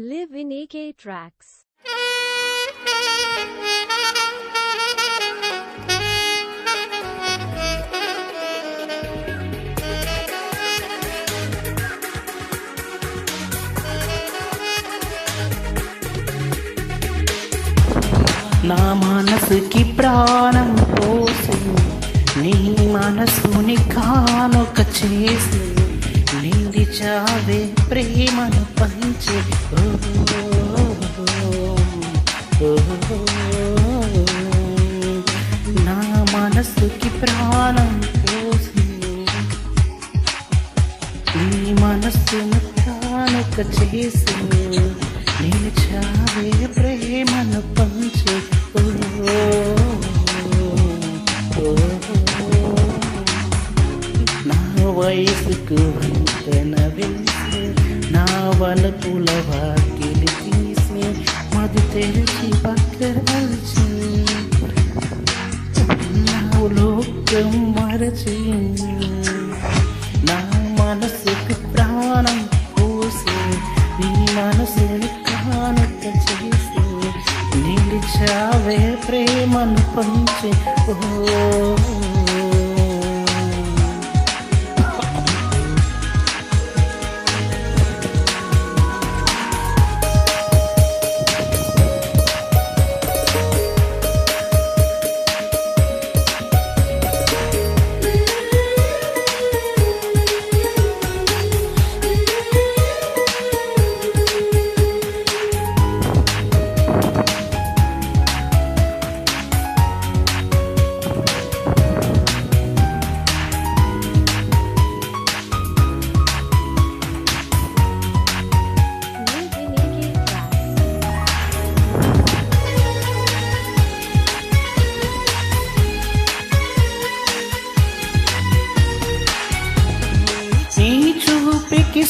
Live in AK Tracks. నా మనసుకి ప్రాణం పోసి నీ మనసుని కానుక చేసి నిలిచావే ప్రేమను పంచి నా మనసుకి ప్రాణం పోసి నీ మనసును కానుక చేసి నిలిచావే ప్రేమను పంచి నా వయసుకు వంతెన వేసి నా వలపుల వాకిలి తీసి మది తెరిచి పక్కచి నా లోకం మరచి నా మనసుకు ప్రాణం పోసి నీ మనసుని కానుక చేసి నిలిచావే ప్రేమను పంచి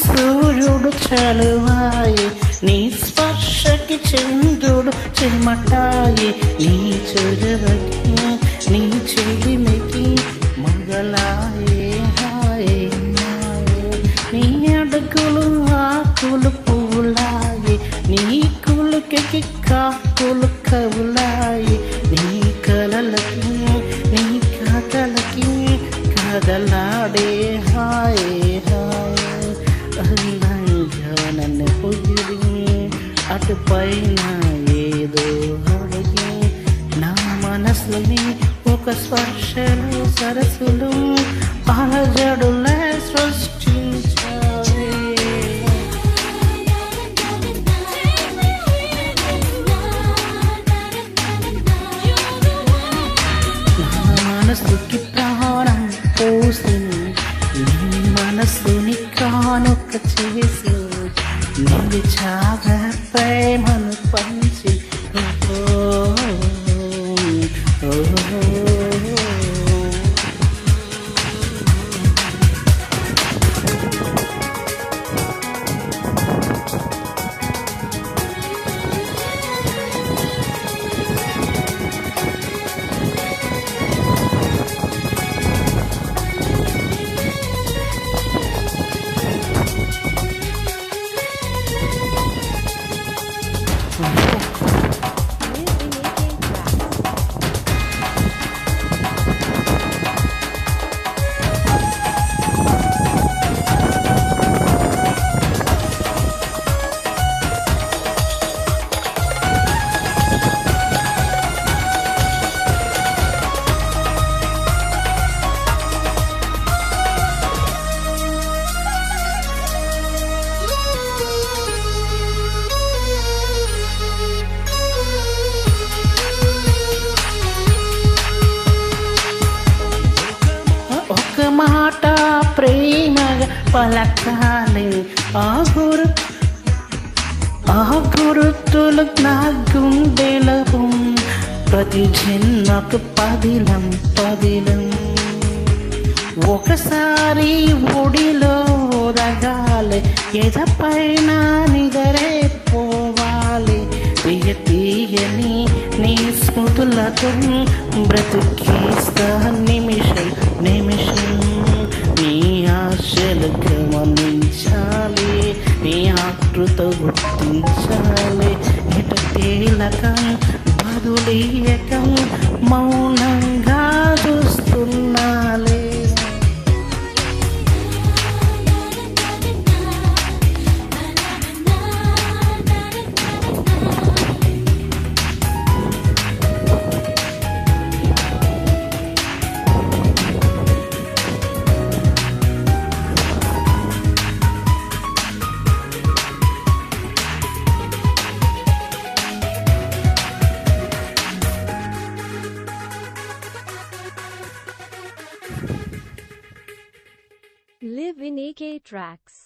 సూర్యుడు చలువాయి నీ స్పర్శకి చంద్రుడు చెమటాయి నీ చొరవకి నీ చెలిమికి మొదలాయే హాయే నీ అడుగులు ఆకులు పూలాయి నీ కులుకి కాకులు కవులాయి నీ కలలకి నీ కథలకి కదలాడే హాయే నన్ను పొగిడి అటుపైన ఏదో అడిగి నా మనసుని ఒక స్పర్శలు సరస్సులు అలజడులే సృష్టించావే నా మనసుకి ప్రాణం పోసి నీ మనసుని కానుక చేసి నిలిచావే ప్రేమను పంచి మాట ప్రేమగా పలకాలి ఆ గురుతులు నా గుండెలకు ప్రతి జన్మకు పదిలం ఒకసారి ఒడిలో రగాలి ఎదపైన నిదరే పోవాలి తీయని నీ స్మృతులతో బ్రతికిస్తా నిమిషం నీ ఆశలు గమనించాలి నీ ఆకృతి ఏంటో గుర్తించాలి. ఇట తేలక బదులీయక మౌనంగా చూస్తున్నాలే. Live in AK Tracks.